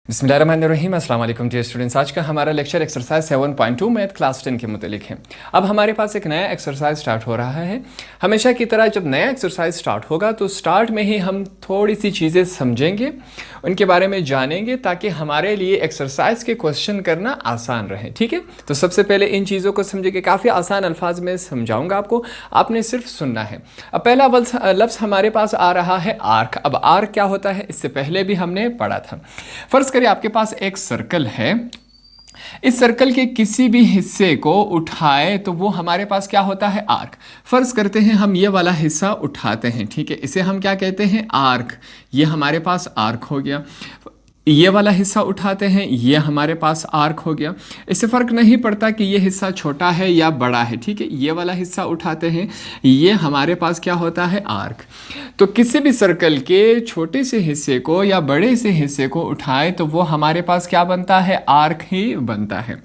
बिस्मिल्लाहिर्रहमानिर्रहीम अस्सलाम वालेकुम डियर स्टूडेंट्स। आज का हमारा लेक्चर एक्सरसाइज 7.2 मैथ क्लास 10 के मुतालिक है। अब हमारे पास एक नया एक्सरसाइज स्टार्ट हो रहा है। हमेशा की तरह जब नया एक्सरसाइज स्टार्ट होगा तो स्टार्ट में ही हम थोड़ी सी चीज़ें समझेंगे, उनके बारे में जानेंगे, ताकि हमारे लिए एक्सरसाइज के क्वेश्चन करना आसान रहे। ठीक है, तो सबसे पहले इन चीज़ों को समझेंगे। काफ़ी आसान अल्फाज में समझाऊंगा आपको, आपने सिर्फ सुनना है। अब पहला लफ्ज़ हमारे पास आ रहा है आर्क। अब आर्क क्या होता है, इससे पहले भी हमने पढ़ा था। फर्ज करिए आपके पास एक सर्कल है, इस सर्कल के किसी भी हिस्से को उठाए तो वो हमारे पास क्या होता है, आर्क। फर्ज करते हैं हम ये वाला हिस्सा उठाते हैं, ठीक है, इसे हम क्या कहते हैं, आर्क। ये हमारे पास आर्क हो गया। ये वाला हिस्सा उठाते हैं, ये हमारे पास आर्क हो गया। इससे फ़र्क नहीं पड़ता कि ये हिस्सा छोटा है या बड़ा है, ठीक है। ये वाला हिस्सा उठाते हैं, ये हमारे पास क्या होता है, आर्क। तो किसी भी सर्कल के छोटे से हिस्से को या बड़े से हिस्से को उठाए तो वो हमारे पास क्या बनता है, आर्क ही बनता है।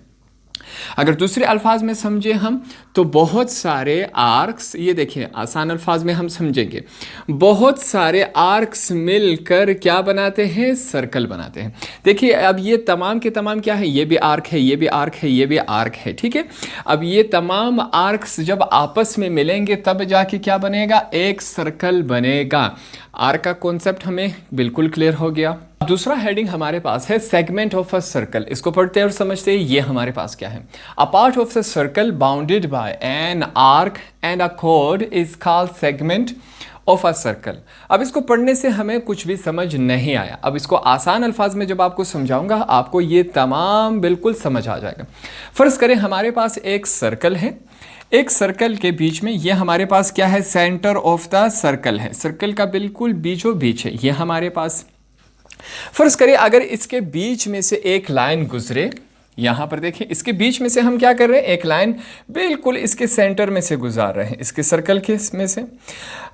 अगर दूसरे अल्फाज में समझे हम तो बहुत सारे आर्क्स, ये देखिए आसान अल्फाज में हम समझेंगे, बहुत सारे आर्क्स मिलकर क्या बनाते हैं, सर्कल बनाते हैं। देखिए अब ये तमाम के तमाम क्या है, ये भी आर्क है, ये भी आर्क है, ये भी आर्क है, ठीक है। अब ये तमाम आर्क्स जब आपस में मिलेंगे तब जाके क्या बनेगा, एक सर्कल बनेगा। आर्क का कॉन्सेप्ट हमें बिल्कुल क्लियर हो गया। दूसरा हेडिंग हमारे पास है सेगमेंट ऑफ अ सर्कल। इसको पढ़ते और समझते हैं ये हमारे पास क्या है। A part of the circle bounded by an arc and a cord is called segment of a circle. अब इसको पढ़ने से हमें कुछ भी समझ नहीं आया। अब इसको आसान अल्फाज में जब आपको समझाऊंगा आपको ये तमाम बिल्कुल समझ आ जाएगा। फर्ज करें हमारे पास एक सर्कल है, एक सर्कल के बीच में ये हमारे पास क्या है, सेंटर ऑफ द सर्कल है। सर्कल का बिल्कुल बीचों बीच है ये हमारे पास। फर्ज करिए अगर इसके बीच में से एक लाइन गुजरे, यहां पर देखिए इसके बीच में से हम क्या कर रहे हैं, एक लाइन बिल्कुल इसके सेंटर में से गुजार रहे हैं, इसके सर्कल के में से।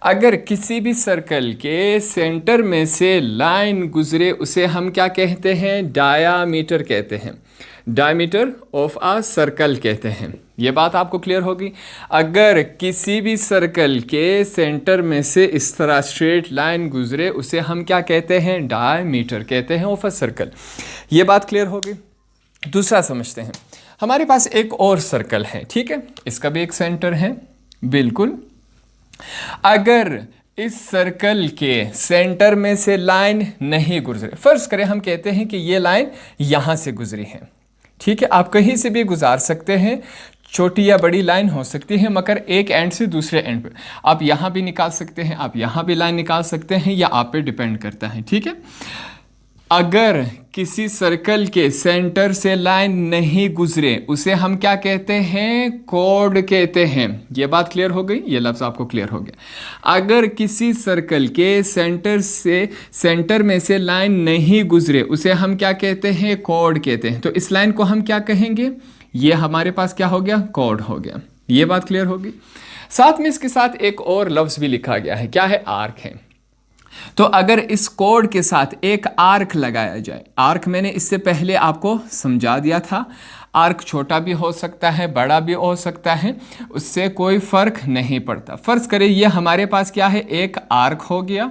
अगर किसी भी सर्कल के सेंटर में से लाइन गुजरे उसे हम क्या कहते हैं, डायामीटर कहते हैं। डायमीटर ऑफ आ सर्कल कहते हैं। ये बात आपको क्लियर होगी। अगर किसी भी सर्कल के सेंटर में से इस तरह स्ट्रेट लाइन गुजरे उसे हम क्या कहते हैं, डायमीटर कहते हैं ऑफ अ सर्कल। ये बात क्लियर होगी। दूसरा समझते हैं, हमारे पास एक और सर्कल है, ठीक है, इसका भी एक सेंटर है बिल्कुल। अगर इस सर्कल के सेंटर में से लाइन नहीं गुजरे, फर्ज करें हम कहते हैं कि ये लाइन यहां से गुजरी है, ठीक है, आप कहीं से भी गुजार सकते हैं, छोटी या बड़ी लाइन हो सकती है, मगर एक एंड से दूसरे एंड पे आप यहाँ भी निकाल सकते हैं, आप यहाँ भी लाइन निकाल सकते हैं, या आप पे डिपेंड करता है, ठीक है। अगर किसी सर्कल के सेंटर से लाइन नहीं गुजरे उसे हम क्या कहते हैं, कॉर्ड कहते हैं। ये बात क्लियर हो गई, ये लफ्ज़ आपको क्लियर हो गया। अगर किसी सर्कल के सेंटर में से लाइन नहीं गुजरे उसे हम क्या कहते हैं, कॉर्ड कहते हैं। तो इस लाइन को हम क्या कहेंगे, ये हमारे पास क्या हो गया, कॉर्ड हो गया। ये बात क्लियर होगी। साथ में इसके साथ एक और लफ्ज़ भी लिखा गया है, क्या है, आर्क है। तो अगर इस कोड के साथ एक आर्क लगाया जाए, आर्क मैंने इससे पहले आपको समझा दिया था, आर्क छोटा भी हो सकता है, बड़ा भी हो सकता है, उससे कोई फर्क नहीं पड़ता। फर्ज करें ये हमारे पास क्या है, एक आर्क हो गया,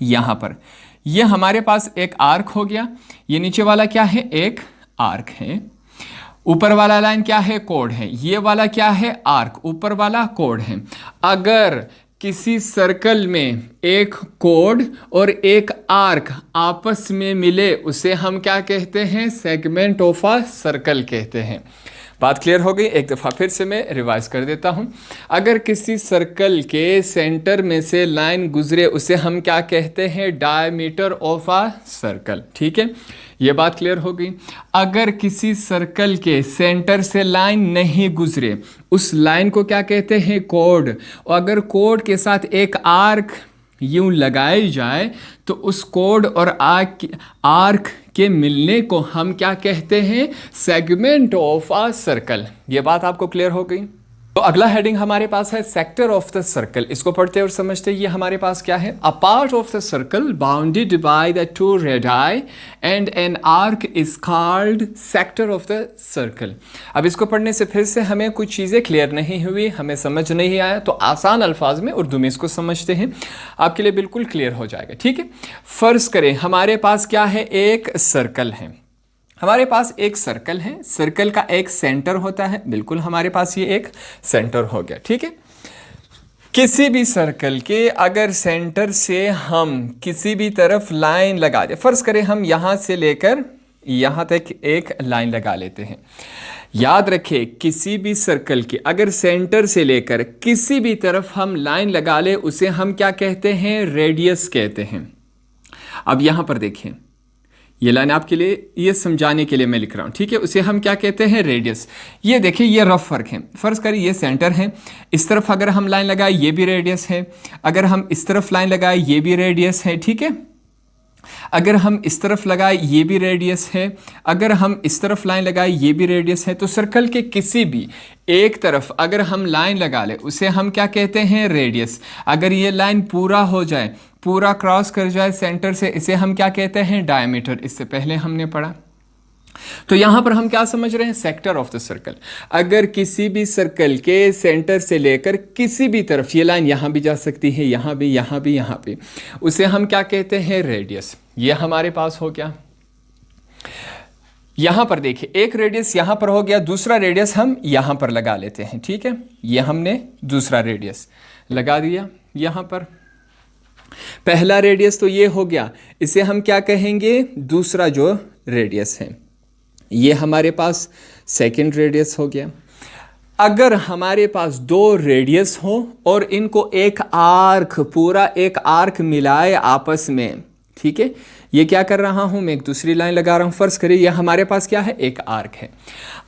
यहाँ पर ये हमारे पास एक आर्क हो गया, ये नीचे वाला क्या है, एक आर्क है, ऊपर वाला लाइन क्या है, कोड है, ये वाला क्या है, आर्क, ऊपर वाला कोड है। अगर किसी सर्कल में एक कोड और एक आर्क आपस में मिले उसे हम क्या कहते हैं, सेगमेंट ऑफ अ सर्कल कहते हैं। बात क्लियर हो गई। एक दफ़ा फिर से मैं रिवाइज कर देता हूँ। अगर किसी सर्कल के सेंटर में से लाइन गुजरे उसे हम क्या कहते हैं, डायमीटर ऑफ अ सर्कल, ठीक है, ये बात क्लियर हो गई। अगर किसी सर्कल के सेंटर से लाइन नहीं गुजरे उस लाइन को क्या कहते हैं, कोड। और अगर कोड के साथ एक आर्क यूं लगाई जाए तो उस कोड और आर्क के मिलने को हम क्या कहते हैं, सेगमेंट ऑफ अ सर्कल। ये बात आपको क्लियर हो गई। तो अगला हेडिंग हमारे पास है सेक्टर ऑफ द सर्कल। इसको पढ़ते और समझते ये हमारे पास क्या है, a part of the circle bounded by the two radii and an arc is called sector of the circle. अब इसको पढ़ने से फिर से हमें कुछ चीज़ें क्लियर नहीं हुई, हमें समझ नहीं आया, तो आसान अल्फाज में उर्दू में इसको समझते हैं, आपके लिए बिल्कुल क्लियर हो जाएगा। ठीक है, फर्ज करें हमारे पास क्या है, एक सर्कल है, हमारे पास एक सर्कल है, सर्कल का एक सेंटर होता है, बिल्कुल हमारे पास ये एक सेंटर हो गया। ठीक है, किसी भी सर्कल के अगर सेंटर से हम किसी भी तरफ लाइन लगा दे, फर्ज करें हम यहां से लेकर यहां तक एक लाइन लगा लेते हैं। याद रखें, किसी भी सर्कल के अगर सेंटर से लेकर किसी भी तरफ हम लाइन लगा ले, उसे हम क्या कहते हैं, रेडियस कहते हैं। अब यहां पर देखें, ये लाइन आपके लिए ये समझाने के लिए मैं लिख रहा हूँ। ठीक है, उसे हम क्या कहते हैं, रेडियस। ये देखिए, ये रफ फर्क है। फर्ज करिए ये सेंटर है, इस तरफ अगर हम लाइन लगाए ये भी रेडियस है, अगर हम इस तरफ लाइन लगाए ये भी रेडियस है। ठीक है, अगर हम इस तरफ लगाए ये भी रेडियस है, अगर हम इस तरफ लाइन लगाए ये भी रेडियस है। तो सर्कल के किसी भी एक तरफ अगर हम लाइन लगा ले, उसे हम क्या कहते हैं, रेडियस। अगर ये लाइन पूरा हो जाए, पूरा क्रॉस कर जाए सेंटर से, इसे हम क्या कहते हैं, डायमीटर। इससे पहले हमने पढ़ा। तो यहां पर हम क्या समझ रहे हैं, सेक्टर ऑफ द सर्कल। अगर किसी भी सर्कल के सेंटर से लेकर किसी भी तरफ ये लाइन यहां भी जा सकती है, यहां भी, यहां भी, यहां भी, उसे हम क्या कहते हैं, रेडियस। ये हमारे पास हो गया। यहां पर देखिए, एक रेडियस यहां पर हो गया, दूसरा रेडियस हम यहां पर लगा लेते हैं। ठीक है, ये हमने दूसरा रेडियस लगा दिया यहां पर। पहला रेडियस तो ये हो गया, इसे हम क्या कहेंगे, दूसरा जो रेडियस है, ये हमारे पास सेकंड रेडियस हो गया। अगर हमारे पास दो रेडियस हो और इनको एक आर्क, पूरा एक आर्क मिलाए आपस में, ठीक है, ये क्या कर रहा हूं मैं, एक दूसरी लाइन लगा रहा हूं। फर्ज करिए ये हमारे पास क्या है, एक आर्क है।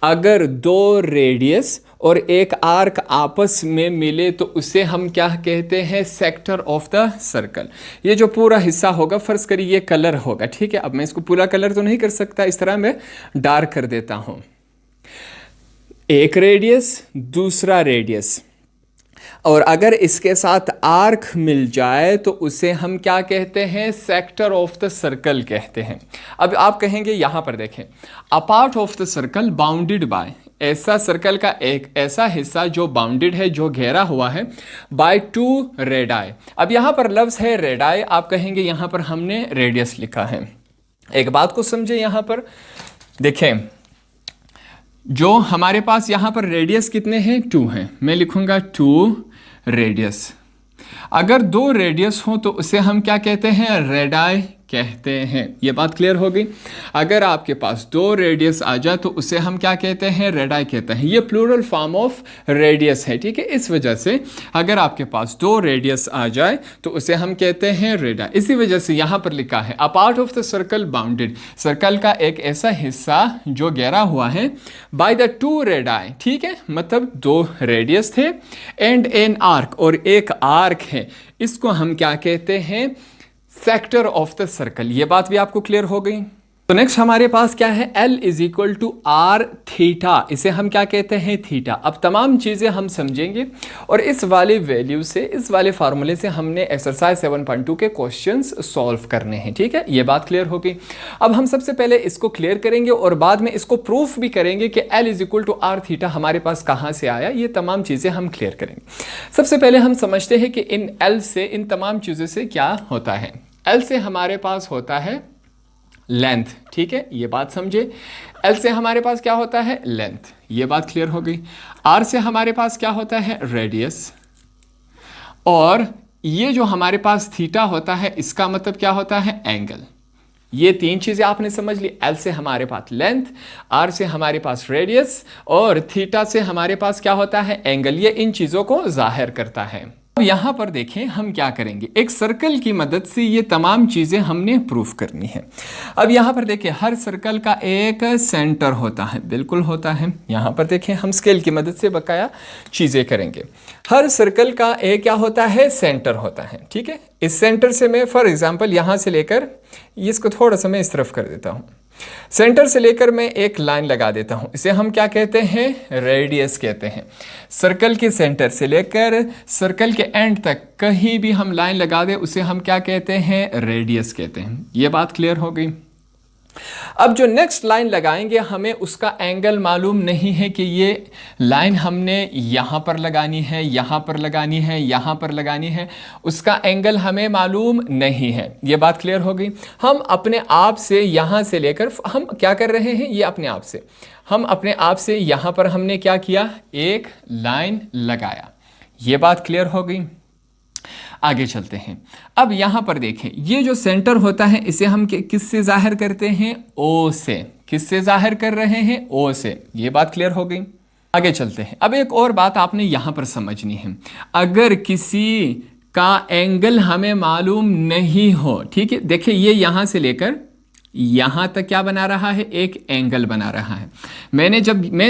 अगर दो रेडियस और एक आर्क आपस में मिले तो उसे हम क्या कहते हैं, सेक्टर ऑफ द सर्कल। ये जो पूरा हिस्सा होगा, फर्ज करिए ये कलर होगा। ठीक है, अब मैं इसको पूरा कलर तो नहीं कर सकता, इस तरह मैं डार्क कर देता हूं। एक रेडियस, दूसरा रेडियस, और अगर इसके साथ आर्क मिल जाए तो उसे हम क्या कहते हैं, सेक्टर ऑफ द सर्कल कहते हैं। अब आप कहेंगे यहां पर देखें, a part of the circle bounded by, ऐसा सर्कल का एक ऐसा हिस्सा जो बाउंडेड है, जो घेरा हुआ है, बाय टू रेडाई। अब यहां पर लफ्ज है रेडाई, आप कहेंगे यहां पर हमने रेडियस लिखा है। एक बात को समझे, यहां पर देखें, जो हमारे पास यहां पर रेडियस कितने हैं, 2 हैं। मैं लिखूंगा 2 रेडियस। अगर दो रेडियस हो तो उसे हम क्या कहते हैं, रेडाई कहते हैं। ये बात क्लियर हो गई। अगर आपके पास दो रेडियस आ जाए तो उसे हम क्या कहते हैं, रेडाई कहते हैं। ये प्लूरल फॉर्म ऑफ रेडियस है। ठीक है, इस वजह से अगर आपके पास दो रेडियस आ जाए तो उसे हम कहते हैं रेडाई। इसी वजह से यहां पर लिखा है, a part of the circle bounded, circle का एक ऐसा हिस्सा जो घेरा हुआ है, बाय द टू रेडाई। ठीक है, मतलब दो रेडियस थे, एंड एन आर्क, और एक आर्क है, इसको हम क्या कहते हैं, सेक्टर ऑफ द सर्कल। ये बात भी आपको क्लियर हो गई। तो नेक्स्ट हमारे पास क्या है, L is equal to R theta, इसे हम क्या कहते हैं, थीटा। अब तमाम चीज़ें हम समझेंगे और इस वाले वैल्यू से, इस वाले फार्मूले से हमने एक्सरसाइज 7.2 के क्वेश्चंस सॉल्व करने हैं। ठीक है, ये बात क्लियर हो गई। अब हम सबसे पहले इसको क्लियर करेंगे और बाद में इसको प्रूफ भी करेंगे कि L is equal to R theta हमारे पास कहाँ से आया। ये तमाम चीज़ें हम क्लियर करेंगे। सबसे पहले हम समझते हैं कि इन L से, इन तमाम चीज़ों से क्या होता है। L से हमारे पास होता है लेंथ। ठीक है, ये बात समझे। L से हमारे पास क्या होता है, लेंथ। ये बात क्लियर हो गई। R से हमारे पास क्या होता है, रेडियस। और ये जो हमारे पास थीटा होता है, इसका मतलब क्या होता है, एंगल। ये तीन चीजें आपने समझ ली। L से हमारे पास लेंथ, R से हमारे पास रेडियस, और थीटा से हमारे पास क्या होता है, एंगल। ये इन चीजों को जाहिर करता है। अब यहां पर देखें हम क्या करेंगे, एक सर्कल की मदद से ये तमाम चीजें हमने प्रूफ करनी है। अब यहां पर देखें, हर सर्कल का एक सेंटर होता है, बिल्कुल होता है। यहां पर देखें, हम स्केल की मदद से बकाया चीजें करेंगे। हर सर्कल का एक क्या होता है, सेंटर होता है। ठीक है, इस सेंटर से मैं फॉर एग्जाम्पल यहां से लेकर इसको थोड़ा सा मैं इस तरफ कर देता हूं। सेंटर से लेकर मैं एक लाइन लगा देता हूं, इसे हम क्या कहते हैं, रेडियस कहते हैं। सर्कल के सेंटर से लेकर सर्कल के एंड तक कहीं भी हम लाइन लगा दें उसे हम क्या कहते हैं, रेडियस कहते हैं। ये बात क्लियर हो गई। अब जो नेक्स्ट लाइन लगाएंगे हमें उसका एंगल मालूम नहीं है कि ये लाइन हमने यहाँ पर लगानी है, यहाँ पर लगानी है, यहाँ पर लगानी है, उसका एंगल हमें मालूम नहीं है। ये बात क्लियर हो गई। हम अपने आप से यहाँ से लेकर हम क्या कर रहे हैं, ये अपने आप से हम अपने आप से यहाँ पर हमने क्या किया, एक लाइन लगाया। ये बात क्लियर हो गई। आगे चलते हैं। अब यहां पर देखें, ये जो सेंटर होता है इसे हम किससे जाहिर करते हैं, ओ से। किससे जाहिर कर रहे हैं, ओ से। ये बात क्लियर हो गई। आगे चलते हैं। अब एक और बात आपने यहां पर समझनी है। अगर किसी का एंगल हमें मालूम नहीं हो, ठीक है, देखिए ये यहां से लेकर यहां तक क्या बना रहा है, एक एंगल बना रहा है। मैं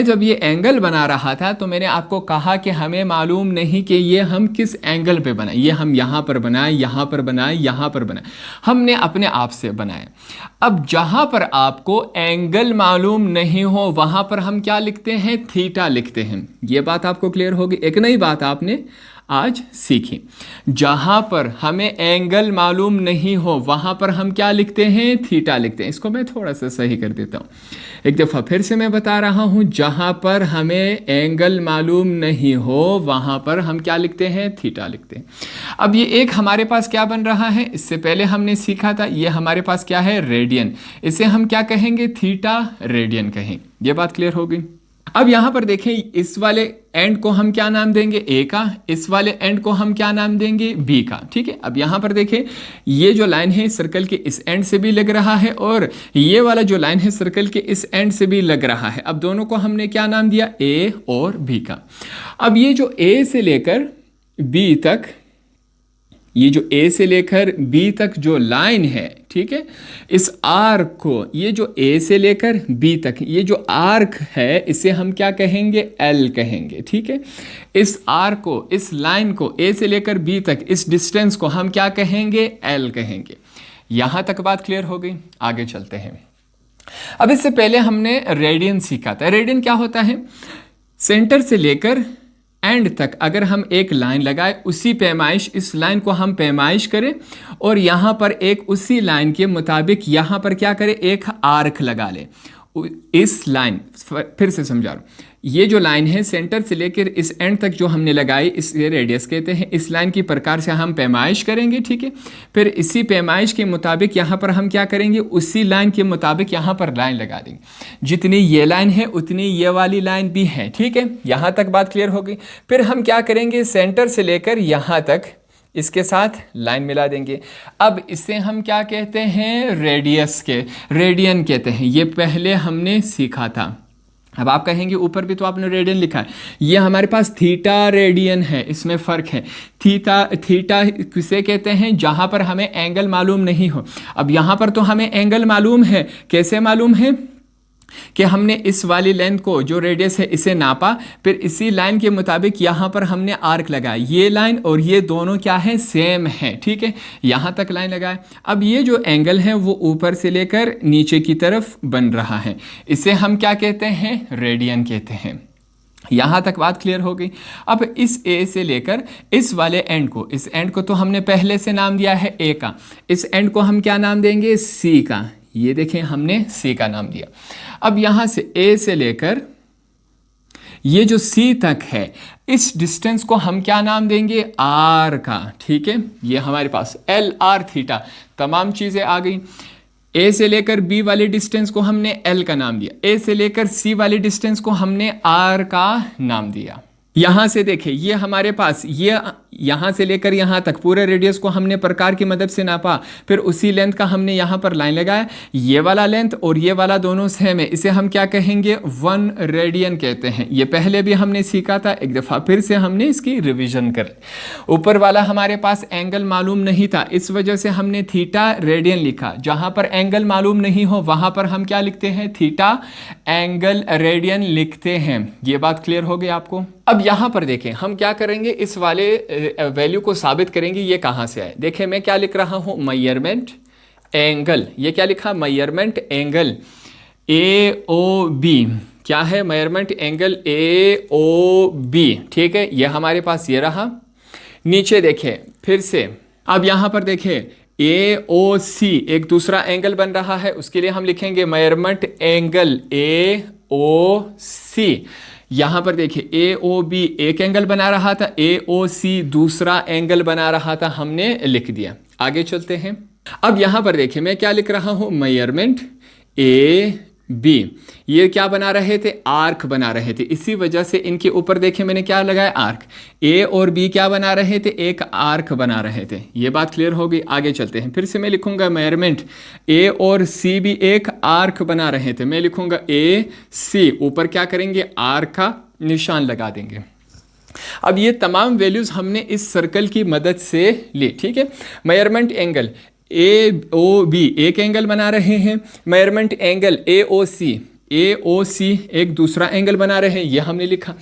जब ये एंगल बना रहा था तो मैंने आपको कहा कि हमें मालूम नहीं कि ये हम किस एंगल पे बनाए, ये हम यहां पर बनाए, यहां पर बनाए, यहां पर बनाए, हमने अपने आप से बनाए। अब जहां पर आपको एंगल मालूम नहीं हो वहां पर हम क्या लिखते हैं, थीटा लिखते हैं। ये बात आपको क्लियर होगी। एक नई बात आपने आज सीखी। जहां पर हमें एंगल मालूम नहीं हो वहां पर हम क्या लिखते हैं, थीटा लिखते हैं। इसको मैं थोड़ा सा सही कर देता हूं, एक दफा फिर से मैं बता रहा हूं। जहां पर हमें एंगल मालूम नहीं हो वहां पर हम क्या लिखते हैं, थीटा लिखते हैं। अब ये एक हमारे पास क्या बन रहा है, इससे पहले हमने सीखा था, ये हमारे पास क्या है, रेडियन। इसे हम क्या कहेंगे, थीटा रेडियन कहेंगे। ये बात क्लियर हो गई। अब यहां पर देखें, इस वाले एंड को हम क्या नाम देंगे, ए का, इस वाले एंड को हम क्या नाम देंगे, बी का। ठीक है। अब यहां पर देखें, ये जो लाइन है सर्कल के इस एंड से भी लग रहा है और ये वाला जो लाइन है सर्कल के इस एंड से भी लग रहा है। अब दोनों को हमने क्या नाम दिया, ए और बी का। अब ये जो ए से लेकर बी तक, ये जो ए से लेकर बी तक जो लाइन है, ठीक है, इस आर्क को, ये जो ए से लेकर बी तक ये जो आर्क है इसे हम क्या कहेंगे, एल कहेंगे। ठीक है। इस आर्क को, इस लाइन को, ए से लेकर बी तक, इस डिस्टेंस को हम क्या कहेंगे, एल कहेंगे। यहां तक बात क्लियर हो गई। आगे चलते हैं। अब इससे पहले हमने रेडियन सीखा था। रेडियन क्या होता है, सेंटर से लेकर एंड तक अगर हम एक लाइन लगाए, उसी पैमाइश, इस लाइन को हम पैमाइश करें और यहाँ पर एक उसी लाइन के मुताबिक यहाँ पर क्या करें, एक आर्क लगा ले। इस लाइन, फिर से समझा रहा हूँ, ये जो लाइन है सेंटर से लेकर इस एंड तक जो हमने लगाई, इसे रेडियस कहते हैं। इस लाइन की प्रकार से हम पैमाइश करेंगे। ठीक है। फिर इसी पैमाइश के मुताबिक यहाँ पर हम क्या करेंगे, उसी लाइन के मुताबिक यहाँ पर लाइन लगा देंगे। जितनी ये लाइन है उतनी ये वाली लाइन भी है। ठीक है। यहाँ तक बात क्लियर हो गई। फिर हम क्या करेंगे, सेंटर से लेकर यहाँ तक इसके साथ लाइन मिला देंगे। अब इसे हम क्या कहते हैं, रेडियन कहते हैं। ये पहले हमने सीखा था। अब आप कहेंगे ऊपर भी तो आपने रेडियन लिखा है, ये हमारे पास थीटा रेडियन है, इसमें फ़र्क है। थीटा किसे कहते हैं, जहां पर हमें एंगल मालूम नहीं हो। अब यहां पर तो हमें एंगल मालूम है। कैसे मालूम है कि हमने इस वाली लेंथ को, जो रेडियस है, इसे नापा, फिर इसी लाइन के मुताबिक यहाँ पर हमने आर्क लगाया। ये लाइन और ये दोनों क्या है, सेम है। ठीक है। यहाँ तक लाइन लगाए। अब ये जो एंगल है वो ऊपर से लेकर नीचे की तरफ बन रहा है, इसे हम क्या कहते हैं, रेडियन कहते हैं। यहाँ तक बात क्लियर हो गई। अब इस ए से लेकर इस वाले एंड को, इस एंड को तो हमने पहले से नाम दिया है ए का, इस एंड को हम क्या नाम देंगे, सी का। ये देखें, हमने सी का नाम दिया। अब यहां से ए से लेकर ये जो सी तक है, इस डिस्टेंस को हम क्या नाम देंगे, आर का। ठीक है। ये हमारे पास एल आर थीटा तमाम चीजें आ गई। ए से लेकर बी वाले डिस्टेंस को हमने एल का नाम दिया, ए से लेकर सी वाले डिस्टेंस को हमने आर का नाम दिया। यहां से देखें, ये हमारे पास, ये यहां से लेकर यहां तक पूरे रेडियस को हमने प्रकार की मदद से नापा, फिर उसी लेंथ का हमने यहां पर लाइन लगाया। ये वाला लेंथ और ये वाला दोनों सेम है, इसे हम क्या कहेंगे, 1 रेडियन कहते हैं। ये पहले भी हमने सीखा था, एक दफा फिर से हमने इसकी रिवीजन कर। ऊपर वाला हमारे पास एंगल मालूम नहीं था, इस वजह से हमने थीटा रेडियन लिखा। जहां पर एंगल मालूम नहीं हो वहां पर हम क्या लिखते हैं, थीटा एंगल रेडियन लिखते हैं। ये बात क्लियर हो गई आपको। अब यहां पर देखें, हम क्या करेंगे, इस वाले वैल्यू को साबित करेंगे ये कहां से आए। देखें, मैं क्या लिख रहा हूं, मेजरमेंट एंगल। ये क्या लिखा, measurement angle. A O B क्या है, measurement angle A O B, ठीक है, ये हमारे पास ये रहा। नीचे देखें फिर से, अब यहां पर देखें ए ओ सी एक दूसरा एंगल बन रहा है, उसके लिए हम लिखेंगे मेजरमेंट एंगल ए ओ सी। यहां पर देखिए ए ओ बी एक एंगल बना रहा था, ए ओ सी दूसरा एंगल बना रहा था, हमने लिख दिया। आगे चलते हैं। अब यहां पर देखिए मैं क्या लिख रहा हूं, मेजरमेंट ए बी, ये क्या बना रहे थे, आर्क बना रहे थे, इसी वजह से इनके ऊपर देखे मैंने क्या लगाया, आर्क। ए और बी क्या बना रहे थे, एक आर्क बना रहे थे। ये बात क्लियर हो गई। आगे चलते हैं। फिर से मैं लिखूंगा मेजरमेंट ए और सी भी एक आर्क बना रहे थे, मैं लिखूंगा ए सी, ऊपर क्या करेंगे, आर्क का निशान लगा देंगे। अब ये तमाम वैल्यूज हमने इस सर्कल की मदद से ली, ठीक है। Measurement angle A O B एक एंगल बना रहे हैं, मेजरमेंट एंगल ए ओ सी एक दूसरा एंगल बना रहे हैं, यह हमने लिखा।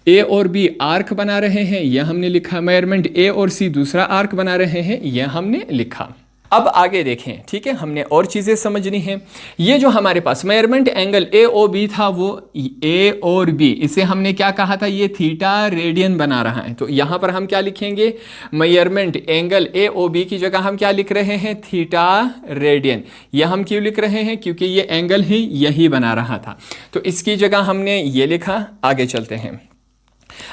ए और बी आर्क बना रहे हैं, यह हमने लिखा। मेजरमेंट ए और सी दूसरा आर्क बना रहे हैं, यह हमने लिखा। अब आगे देखें, ठीक है, हमने और चीज़ें समझनी हैं। ये जो हमारे पास measurement angle A O B था, वो ए और बी, इसे हमने क्या कहा था, ये थीटा रेडियन बना रहा है। तो यहाँ पर हम क्या लिखेंगे, measurement angle A O B की जगह हम क्या लिख रहे हैं, थीटा रेडियन। यह हम क्यों लिख रहे हैं, क्योंकि ये एंगल ही यही बना रहा था, तो इसकी जगह हमने ये लिखा। आगे चलते हैं।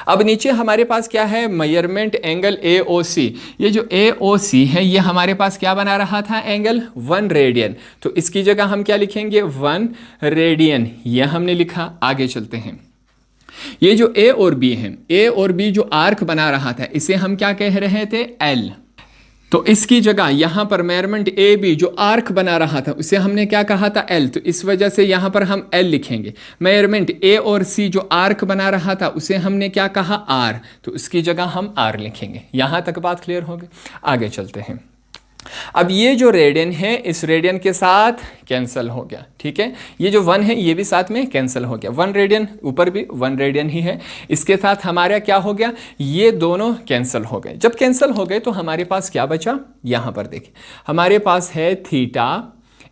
अब नीचे हमारे पास क्या है, मेजरमेंट एंगल ए ओ सी। ये जो ए ओ सी है ये हमारे पास क्या बना रहा था, एंगल 1 रेडियन, तो इसकी जगह हम क्या लिखेंगे, 1 रेडियन, यह हमने लिखा। आगे चलते हैं। ये जो ए और बी है, ए और बी जो आर्क बना रहा था, इसे हम क्या कह रहे थे, एल। तो इसकी जगह यहां पर मेजरमेंट ए बी जो आर्क बना रहा था, उसे हमने क्या कहा था, एल, तो इस वजह से यहां पर हम एल लिखेंगे। मेजरमेंट ए और सी जो आर्क बना रहा था, उसे हमने क्या कहा, आर, तो इसकी जगह हम आर लिखेंगे। यहां तक बात क्लियर हो गई। आगे चलते हैं। अब ये जो रेडियन है, इस रेडियन के साथ कैंसिल हो गया, ठीक है। ये जो 1 है ये भी साथ में कैंसिल हो गया, 1 रेडियन, ऊपर भी 1 रेडियन ही है, इसके साथ हमारा क्या हो गया, ये दोनों कैंसिल हो गए। जब कैंसिल हो गए तो हमारे पास क्या बचा, यहां पर देखिए हमारे पास है theta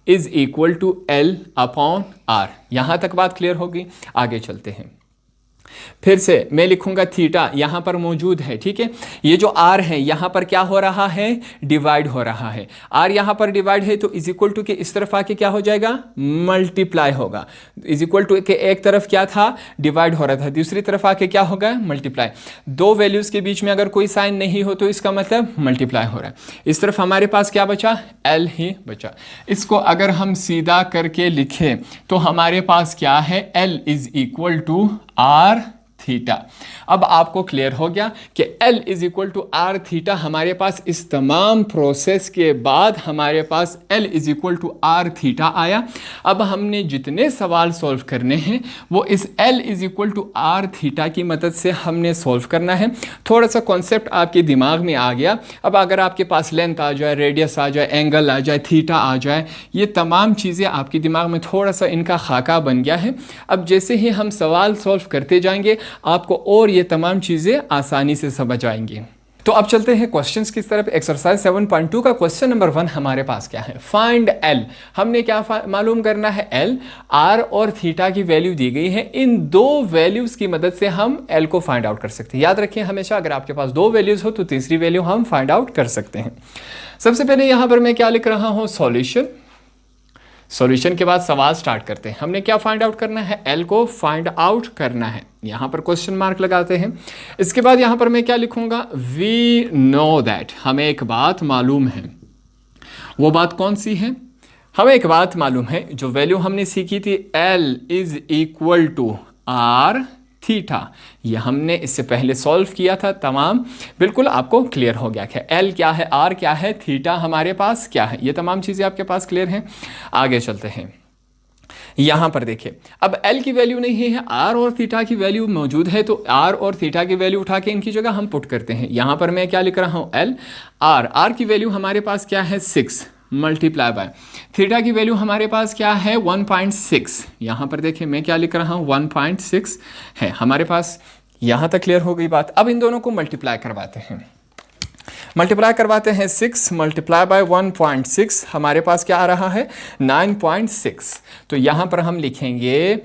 is equal to L upon R. यहां तक बात क्लियर होगी। आगे चलते हैं। फिर से मैं लिखूंगा थीटा यहां पर मौजूद है, ठीक है। ये जो आर है यहां पर क्या हो रहा है, डिवाइड हो रहा है। आर यहां पर डिवाइड है तो इज इक्वल टू के इस तरफ आके क्या हो जाएगा, मल्टीप्लाई होगा। इज इक्वल टू के एक तरफ क्या था, डिवाइड हो रहा था, दूसरी तरफ आके क्या होगा, मल्टीप्लाई। दो वैल्यूज के बीच में अगर कोई साइन नहीं हो तो इसका मतलब मल्टीप्लाई हो रहा है। इस तरफ हमारे पास क्या बचा, एल ही बचा। इसको अगर हम सीधा करके लिखें तो हमारे पास क्या है, L is equal to R theta. अब आपको क्लियर हो गया कि L is equal to R theta. हमारे पास इस तमाम प्रोसेस के बाद हमारे पास L is equal to R theta आया। अब हमने जितने सवाल सॉल्व करने हैं वो इस L is equal to R theta की मदद से हमने सॉल्व करना है। थोड़ा सा कॉन्सेप्ट आपके दिमाग में आ गया। अब अगर आपके पास लेंथ आ जाए, रेडियस आ जाए, एंगल आ जाए, थीटा आ जाए, ये तमाम चीज़ें आपके दिमाग में थोड़ा सा इनका खाका बन गया है। अब जैसे ही हम सवाल सॉल्व करते जाएंगे आपको और ये तमाम चीज़ें आसानी से समझ आएंगी। तो अब चलते हैं क्वेश्चंस की तरफ। एक्सरसाइज 7.2 का क्वेश्चन नंबर 1 हमारे पास क्या है, फाइंड एल। हमने क्या मालूम करना है, एल। आर और थीटा की वैल्यू दी गई है। इन दो वैल्यूज की मदद से हम एल को फाइंड आउट कर सकते हैं। याद रखें हमेशा अगर आपके पास दो वैल्यूज हो तो तीसरी वैल्यू हम फाइंड आउट कर सकते हैं। सबसे पहले यहां पर मैं क्या लिख रहा हूं, सॉल्यूशन। सॉल्यूशन के बाद सवाल स्टार्ट करते हैं। हमने क्या फाइंड आउट करना है, एल को फाइंड आउट करना है। यहां पर क्वेश्चन मार्क लगाते हैं। इसके बाद यहां पर मैं क्या लिखूंगा, वी नो दैट। हमें एक बात मालूम है। वो बात कौन सी है, हमें एक बात मालूम है, जो वैल्यू हमने सीखी थी, L is equal to R theta. ये हमने इससे पहले सॉल्व किया था। तमाम बिल्कुल आपको क्लियर हो गया कि एल क्या है, आर क्या है, थीटा हमारे पास क्या है। ये तमाम चीज़ें आपके पास क्लियर हैं। आगे चलते हैं। यहां पर देखिए अब एल की वैल्यू नहीं है, आर और थीटा की वैल्यू मौजूद है, तो आर और थीटा की वैल्यू उठा के इनकी जगह हम पुट करते हैं। यहां पर मैं क्या लिख रहा हूं, एल। आर की वैल्यू हमारे पास क्या है, 6 मल्टीप्लाई बाय। थीटा की वैल्यू हमारे पास क्या है, 1.6। यहां पर देखिए मैं क्या लिख रहा हूं, 1.6 है हमारे पास। यहां तक क्लियर हो गई बात। अब इन दोनों को मल्टीप्लाई करवाते हैं। मल्टीप्लाई करवाते हैं 6 मल्टीप्लाई बाय 1.6 हमारे पास क्या आ रहा है 9.6। तो यहाँ पर हम लिखेंगे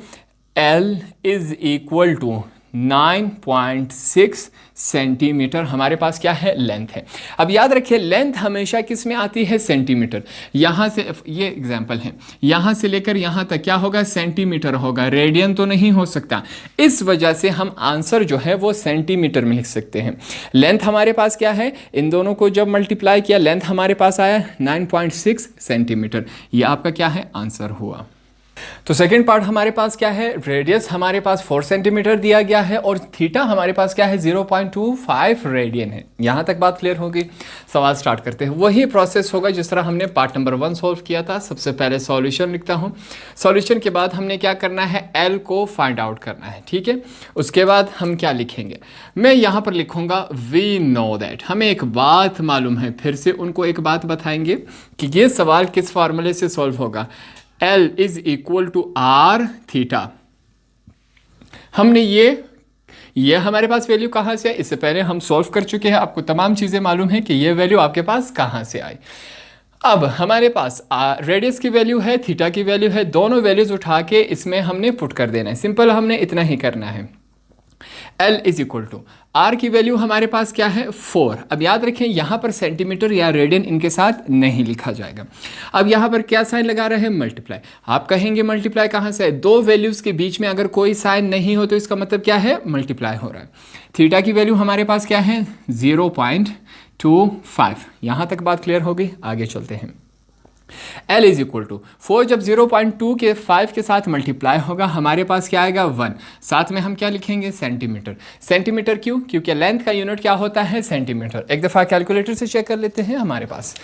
L is equal to 9.6 centimetre हमारे पास क्या है लेंथ है। अब याद रखिए लेंथ हमेशा किस में आती है सेंटीमीटर। यहाँ से ये एग्जांपल है, यहाँ से लेकर यहाँ तक क्या होगा सेंटीमीटर होगा, रेडियन तो नहीं हो सकता। इस वजह से हम आंसर जो है वो सेंटीमीटर में लिख सकते हैं। लेंथ हमारे पास क्या है, इन दोनों को जब मल्टीप्लाई किया लेंथ हमारे पास आया 9.6 सेंटीमीटर। ये आपका क्या है आंसर हुआ। तो सेकंड पार्ट हमारे पास क्या है, रेडियस हमारे पास 4 सेंटीमीटर दिया गया है और थीटा हमारे पास क्या है 0.25 रेडियन है। यहां तक बात क्लियर होगी। सवाल स्टार्ट करते हैं। वही प्रोसेस होगा जिस तरह हमने पार्ट नंबर 1 सॉल्व किया था। सबसे पहले सॉल्यूशन लिखता हूं, सॉल्यूशन के बाद हमने क्या करना है एल को फाइंड आउट करना है, ठीक है। उसके बाद हम क्या लिखेंगे, मैं यहां पर लिखूंगा वी नो दैट। हमें एक बात मालूम है, फिर से उनको एक बात बताएंगे कि ये सवाल किस फॉर्मूले से सॉल्व होगा। L is equal to R theta. हमने ये हमारे पास वैल्यू कहाँ से आई, इससे पहले हम सॉल्व कर चुके हैं, आपको तमाम चीज़ें मालूम है कि ये वैल्यू आपके पास कहाँ से आई। अब हमारे पास रेडियस की वैल्यू है, थीटा की वैल्यू है, दोनों वैल्यूज उठा के इसमें हमने पुट कर देना है। सिंपल हमने इतना ही करना है। L is equal to R की वैल्यू हमारे पास क्या है 4। अब याद रखें यहां पर सेंटीमीटर या रेडियन इनके साथ नहीं लिखा जाएगा। अब यहां पर क्या साइन लगा रहे हैं मल्टीप्लाई। आप कहेंगे मल्टीप्लाई कहां से है, दो वैल्यूज के बीच में अगर कोई साइन नहीं हो तो इसका मतलब क्या है मल्टीप्लाई हो रहा है। थीटा की वैल्यू हमारे पास क्या है 0.25। यहां तक बात क्लियर हो गई, आगे चलते हैं। L इज इक्वल टू 4 जब 0.2 के 5 के साथ मल्टीप्लाई होगा हमारे पास क्या आएगा 1। साथ में हम क्या लिखेंगे सेंटीमीटर। सेंटीमीटर क्यों, क्योंकि लेंथ का यूनिट क्या होता है सेंटीमीटर। एक दफ़ा कैलकुलेटर से चेक कर लेते हैं। हमारे पास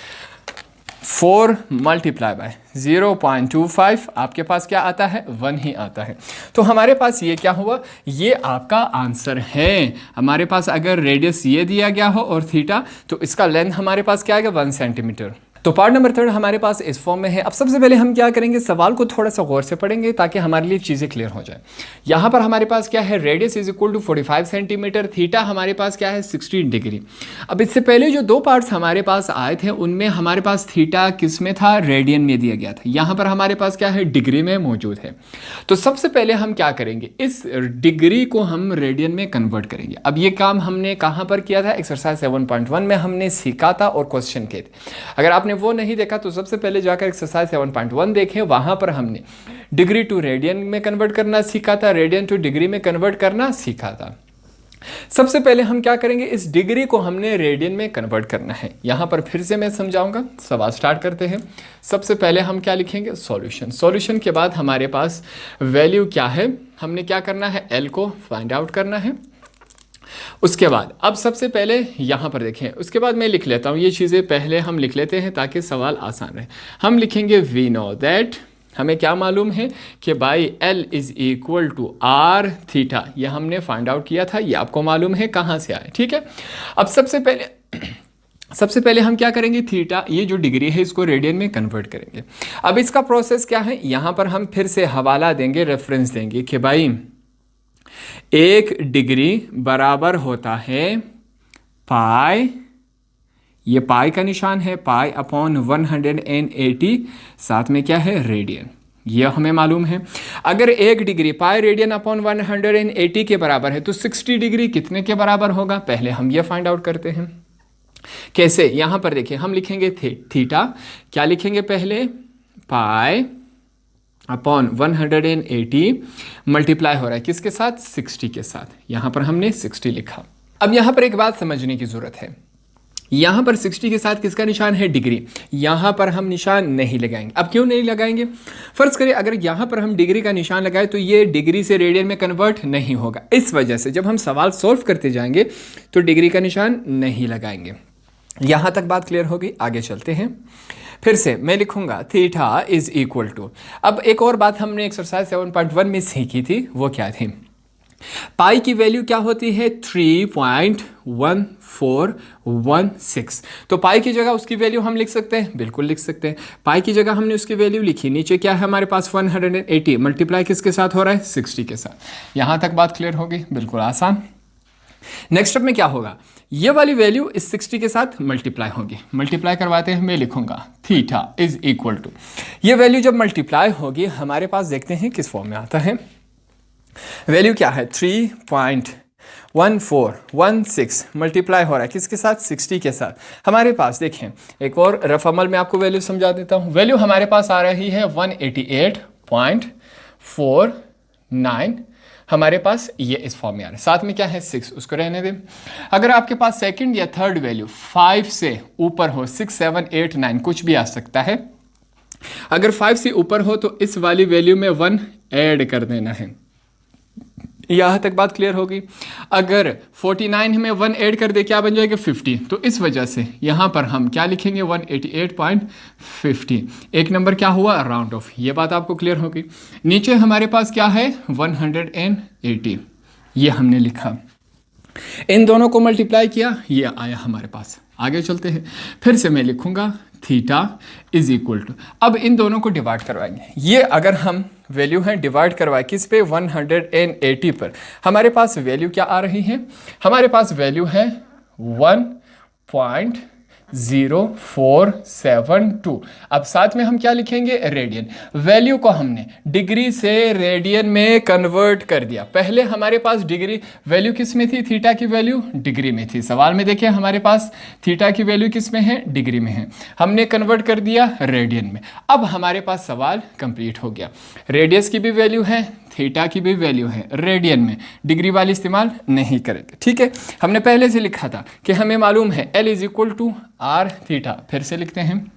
4 मल्टीप्लाई बाय 0.25 आपके पास क्या आता है 1 ही आता है। तो हमारे पास ये क्या हुआ, ये आपका आंसर है। हमारे पास अगर रेडियस ये दिया गया हो और थीटा, तो इसका लेंथ हमारे पास क्या आएगा 1 सेंटीमीटर। तो पार्ट नंबर 3 हमारे पास इस फॉर्म में है। अब सबसे पहले हम क्या करेंगे, सवाल को थोड़ा सा गौर से पढ़ेंगे ताकि हमारे लिए चीज़ें क्लियर हो जाए। यहाँ पर हमारे पास क्या है radius is equal to 45 centimetre, theta हमारे पास क्या है 60 डिग्री। अब इससे पहले जो दो पार्ट्स हमारे पास आए थे उनमें हमारे पास थीटा किस में था, रेडियन में दिया गया था। यहाँ पर हमारे पास क्या है डिग्री में मौजूद है। तो सबसे पहले हम क्या करेंगे, इस डिग्री को हम रेडियन में कन्वर्ट करेंगे। अब ये काम हमने कहाँ पर किया था, एक्सरसाइज 7.1 में हमने सीखा था और क्वेश्चन किए थे। अगर आपने वो नहीं देखा तो सबसे पहले जाकर एक्सरसाइज 7.1 देखें, वहां पर हमने डिग्री टू रेडियन में कन्वर्ट करना सीखा था, रेडियन टू डिग्री में कन्वर्ट करना सीखा था। सबसे पहले हम क्या करेंगे, इस डिग्री को हमने रेडियन में कन्वर्ट करना है। यहां पर फिर से मैं समझाऊंगा। सवाल स्टार्ट करते हैं। सबसे पहले हम क्या लिखेंगे सॉल्यूशन। सॉल्यूशन के बाद हमारे पास वैल्यू क्या है, हमने क्या करना है एल को फाइंड आउट करना है। उसके बाद अब सबसे पहले यहाँ पर देखें, उसके बाद मैं लिख लेता हूँ ये चीज़ें पहले हम लिख लेते हैं ताकि सवाल आसान रहे। हम लिखेंगे वी नो दैट, हमें क्या मालूम है कि by L is equal to R theta. ये हमने फाइंड आउट किया था, ये आपको मालूम है कहाँ से आए, ठीक है। अब सबसे पहले हम क्या करेंगे, थीटा ये जो डिग्री है इसको रेडियन में कन्वर्ट करेंगे। अब इसका प्रोसेस क्या है, यहाँ पर हम फिर से हवाला देंगे, रेफरेंस देंगे कि भाई 1 डिग्री बराबर होता है पाई, ये पाई का निशान है, पाई अपॉन 180, साथ में क्या है रेडियन, ये हमें मालूम है। अगर 1 डिग्री पाई रेडियन अपॉन 180 के बराबर है तो 60 डिग्री कितने के बराबर होगा, पहले हम ये फाइंड आउट करते हैं। कैसे, यहां पर देखिए हम लिखेंगे थीटा, क्या लिखेंगे पहले पाई अपॉन 180 मल्टीप्लाई हो रहा है किसके साथ 60 के साथ। यहां पर हमने 60 लिखा। अब यहां पर एक बात समझने की जरूरत है, यहां पर 60 के साथ किसका निशान है डिग्री, यहां पर हम निशान नहीं लगाएंगे। अब क्यों नहीं लगाएंगे, फर्ज करें अगर यहां पर हम डिग्री का निशान लगाए तो ये डिग्री से रेडियन में कन्वर्ट नहीं होगा। इस वजह से जब हम सवाल सॉल्व करते जाएंगे तो डिग्री का निशान नहीं लगाएंगे। यहां तक बात क्लियर होगी, आगे चलते हैं। फिर से मैं लिखूंगा थीटा इज इक्वल टू, अब एक और बात हमने एक्सरसाइज 7.1 में सीखी थी, वो क्या थी, पाई की वैल्यू क्या होती है 3.1416। तो पाई की जगह उसकी वैल्यू हम लिख सकते हैं, बिल्कुल लिख सकते हैं। पाई की जगह हमने उसकी वैल्यू लिखी, नीचे क्या है हमारे पास 180 मल्टीप्लाई किसके साथ हो रहा है 60 के साथ। यहां तक बात क्लियर होगी, बिल्कुल आसान। नेक्स्ट स्टेप में क्या होगा, ये वाली वैल्यू इस 60 के साथ मल्टीप्लाई होगी। मल्टीप्लाई करवाते हैं, मैं लिखूंगा थीटा इज इक्वल टू, ये वैल्यू जब मल्टीप्लाई होगी हमारे पास देखते हैं किस फॉर्म में आता है। वैल्यू क्या है 3.1416 मल्टीप्लाई हो रहा है किसके साथ 60 के साथ। हमारे पास देखें एक और रफ अमल में आपको वैल्यू समझा देता हूं। वैल्यू हमारे पास आ रही है 188.49, हमारे पास ये इस फॉर्म में आ रहा है। साथ में क्या है 6, उसको रहने दें। अगर आपके पास सेकंड या थर्ड वैल्यू 5 से ऊपर हो, 6, 7, 8, 9 कुछ भी आ सकता है। अगर 5 से ऊपर हो तो इस वाली वैल्यू में 1 ऐड कर देना है। यहाँ तक बात क्लियर होगी। अगर 49 में 1 ऐड कर दे क्या बन जाएगा 50, तो इस वजह से यहाँ पर हम क्या लिखेंगे 188.50। एक नंबर क्या हुआ राउंड ऑफ, ये बात आपको क्लियर होगी। नीचे हमारे पास क्या है 180, ये हमने लिखा। इन दोनों को मल्टीप्लाई किया, ये आया हमारे पास। आगे चलते हैं, फिर से मैं लिखूंगा थीटा इज इक्वल टू, अब इन दोनों को डिवाइड करवाएंगे। ये अगर हम वैल्यू है डिवाइड करवाए किस पे 180 पर, हमारे पास वैल्यू क्या आ रही है, हमारे पास वैल्यू है 1.0472। अब साथ में हम क्या लिखेंगे रेडियन। वैल्यू को हमने डिग्री से रेडियन में कन्वर्ट कर दिया। पहले हमारे पास डिग्री वैल्यू किस में थी, थीटा की वैल्यू डिग्री में थी। सवाल में देखिए हमारे पास थीटा की वैल्यू किस में है, डिग्री में है। हमने कन्वर्ट कर दिया रेडियन में। अब हमारे पास सवाल कंप्लीट हो गया। रेडियस की भी वैल्यू है, थीटा की भी वैल्यू है, रेडियन में डिग्री वाली इस्तेमाल नहीं करेंगे। ठीक है, हमने पहले से लिखा था कि हमें मालूम है L is equal to R theta. फिर से लिखते हैं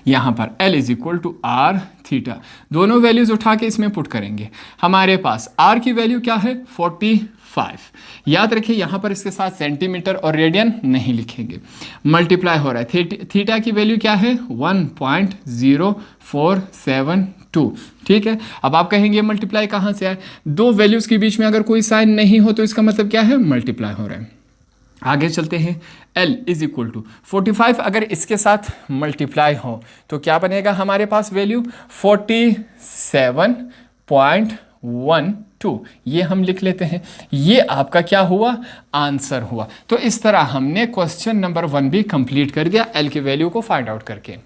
यहाँ पर L is equal to R theta. दोनों वैल्यूज उठा के इसमें पुट करेंगे। हमारे पास R की वैल्यू क्या है 45। याद रखिए यहाँ पर इसके साथ सेंटीमीटर और रेडियन नहीं लिखेंगे। मल्टीप्लाई हो रहा है, थीटा की वैल्यू क्या है 1.0472। ठीक है, अब आप कहेंगे मल्टीप्लाई कहाँ से आए, दो वैल्यूज के बीच में अगर कोई साइन नहीं हो तो इसका मतलब क्या है मल्टीप्लाई हो रहा है। आगे चलते हैं, L इज इक्वल टू 45 अगर इसके साथ मल्टीप्लाई हो तो क्या बनेगा हमारे पास वैल्यू 47.12। ये हम लिख लेते हैं, ये आपका क्या हुआ आंसर हुआ। तो इस तरह हमने क्वेश्चन नंबर 1 भी कंप्लीट कर दिया L की वैल्यू को फाइंड आउट करके।